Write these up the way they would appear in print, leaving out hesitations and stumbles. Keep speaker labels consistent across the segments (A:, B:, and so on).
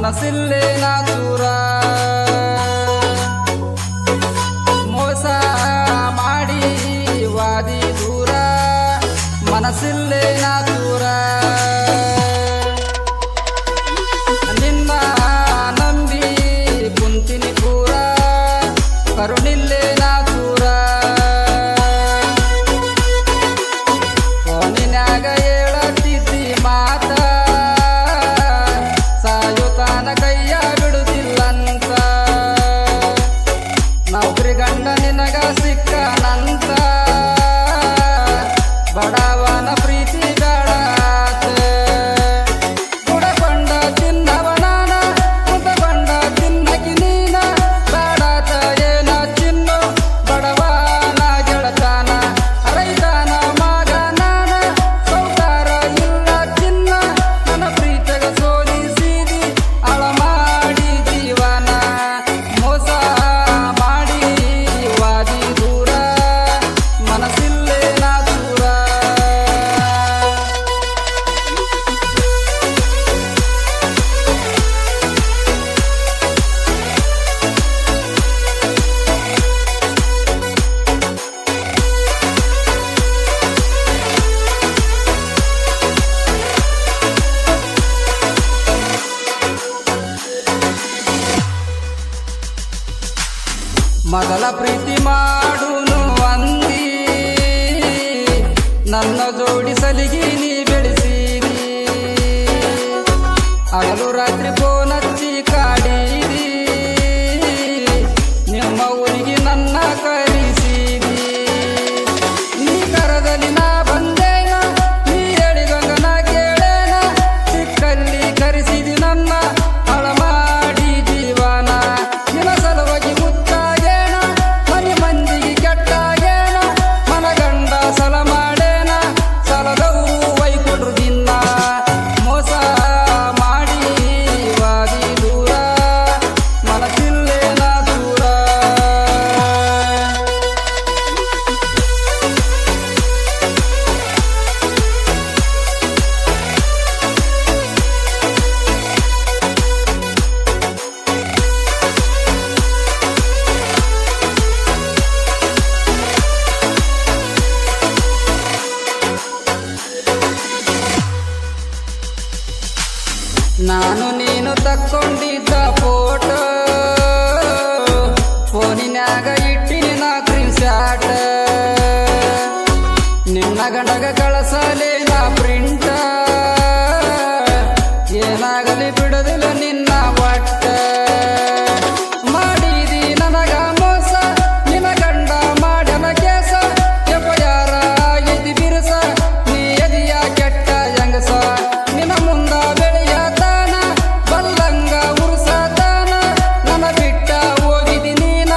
A: ಮನಸ್ಸಿಲ್ಲೇ ನಾ ದೂರ ಮೋಸ ಮಾಡಿ ವಾದಿ ದೂರ ಮನಸ್ಸಿಲ್ಲೇ ನಾ ದೂರ ನಿನ್ನ ನಂಬಿ ಕುಂತಿನಿ ಪೂರ ಕರುಣಿಲ್ಲೇ ನಾ ದೂರ ಫೋನಿನ್ಯಾಗ ಹೇಳತಿದ್ದಿ ಮಾತ ಸಾಯುತ್ತಾನ ಕೈಯ ಬಿಡುದಿಲ್ಲಂತ ನೌಕರಿ ಗಂಡ ನಿನಗ ಸಿಕ್ಕನಂತ ಬಡವನ ಪ್ರೀತಿ ಬೇಡಾತ ಕುಡಕೊಂಡ ತಿನ್ನವನಾನ ಕುಂತಕೊಂಡ ತಿನ್ನಕಿ ನೀನ ಬೇಡಾತ ಏನ ಚಿನ್ನು ಬಡವನ ಗೆಳತಾನ ರೈತನ ಮಗ ನಾನ ಸೌಕಾರ ಇಲ್ಲ ಚಿನ್ನ ನನ್ನ ಪ್ರೀತಿಗ ಸೋಲಿಸಿದಿ ಅಳ ಮಾಡಿ ಜೀವನ ಮೋಸ ಮಾಡಿ ವಾದಿ ದೂರ ಮನಸ್ಸಿಲ್ಲೇ ನಾ ದೂರ ಮೊದಲ ಪ್ರೀತಿ ಮಾಡುನು ಅಂದಿ ನನ್ನ ಜೋಡಿ ಸಲಿಗಿ ನೀ ಬೆಳೆಸಿದಿ ಹಗಲು ರಾತ್ರಿ ಫೋನ್ ಹಚ್ಚಿ ಕಾಡಿದಿ ನಿಮ್ಮ ಊರಿಗೆ ನನ್ನ ಕರೆಸಿದಿ ನೀ ಕರದಲ್ಲಿ ನಾ ಬಂದೇನ ನೀ ಹೇಳಿದಂಗ ನಾ ಕೇಳೇನ ಸಿಕ್ಕಲ್ಲಿ ಕರೆಸಿದಿ ನನ್ನ ಹಳ ಮಾಡಿ ಜೀವನ ನಿನ್ನ ಸಲುವಾಗಿ ಮುತ್ತಾಗೇನ ಮನೆ ಮಂದಿಗೆ ಕೆಟ್ಟಾಗೇನ ಮನಗಂಡ ಸಲ ಮಾಡೇನ ಸಲದವರು ವೈಕೊಟ್ರು ದಿನ ಮೋಸ ಮಾಡಿ ವಾದಿ ದೂರ ಮನಸ್ಸಿಲ್ಲೇ ನಾ ದೂರ ನಾನು ನೀನು ತಕ್ಕೊಂಡಿದ್ದ ಫೋಟೋ ಫೋನಿನ್ಯಾಗ ಇಟ್ಟಿನಿ ನಾ ಸ್ಕ್ರೀನ್ ಶಾಟ್ ನಿನ್ನ ಗಂಡಗ ಕಳಸಲೇ ನಾ ಪ್ರಿಂಟ ಏನಾಗಲಿ ಬಿಡೋದಿಲ್ಲ ನಿನ್ನ ಒಟ್ಟ ಮಾಡಿದಿ ನನಗ ಮೋಸ ನಿನ್ನ ಗಂಡ ಮಾಡ್ಯನ ಕೇಸ ಯಾರ ಆಗೈತಿ ಬಿರುಸ ನೀ ಎದಿಯ ಕೆಟ್ಟ ಹೆಂಗಸ ನಿನ್ನ ಮುಂದ ಬೆಳೆಯತಾನ ಬಲ್ಲಂಗ ಉರ್ಸತಾನ ನನ್ನ ಬಿಟ್ಟ ಹೋಗಿದಿ ನೀನ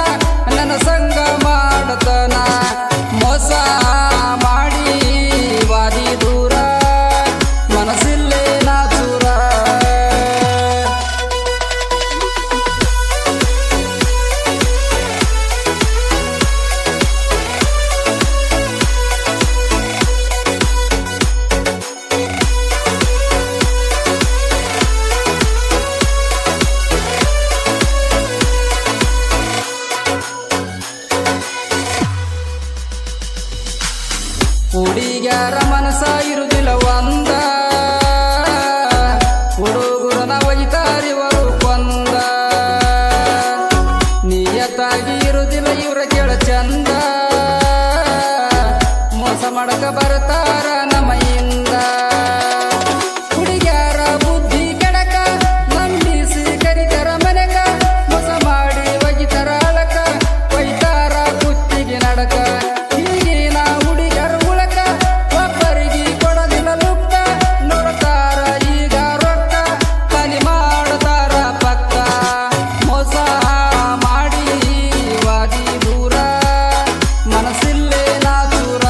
A: ನನ್ನ ಸಂಗ ಮಾಡತನ ಮೋಸ ಮಾಡಿ ವಾದಿ ದೂರ ಮನಸ್ಸಿಲ್ಲೇ ನಾ ದೂರ ಹುಡುಗ್ಯಾರ ಮನಸ ಇರುದಿಲ್ಲ ಒಂದ ಹುಡುಗರನ ಒಯ್ತಾರಿವರು ಕೊಂದ ನಿಯತ್ತಾಗಿ ಇರುದಿಲ್ಲ ಇವ್ರ ಕೇಳ ಚಂದ ಮೋಸ ಮಾಡಕ ಬರ್ತಾರ ನಮಯಿಂದ ಹುಡುಗ್ಯಾರ ಬುದ್ಧಿ ಕೆಡಕ ನಂಬಿಸಿ ಕರಿತಾರ ಮನೆಗ ಮೋಸ ಮಾಡಿ ಒಗಿತಾರ ಅಳಕ ಒಯ್ತಾರ ಕುತ್ತಿಗೆ ನಡಕ ಈಗಿನ ಹುಡುಗರ ಉಳಕ ಒಬ್ಬರಿಗೆ ಕೊಡದಿಲ್ಲ ಲುಕ್ಕ ನೋಡ್ತಾರ ಈಗ ರೊಕ್ಕ ಖಾಲಿ ಮಾಡ್ತಾರ ಪಕ್ಕ ಮೋಸ ಮಾಡಿ ವಾದಿ ದೂರ ಮನಸ್ಸಿಲ್ಲೇ ನಾ ದೂರ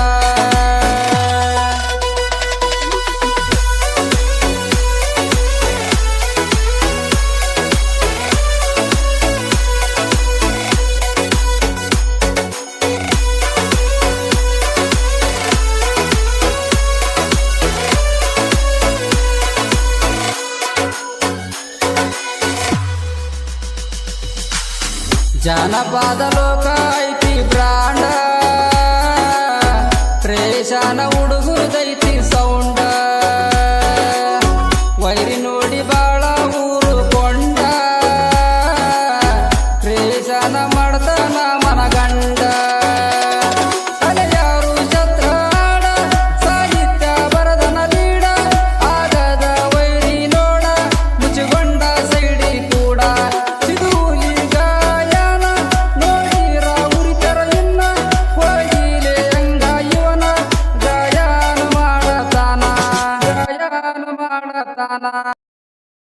A: ಜಾನಪದ ಲೋಕ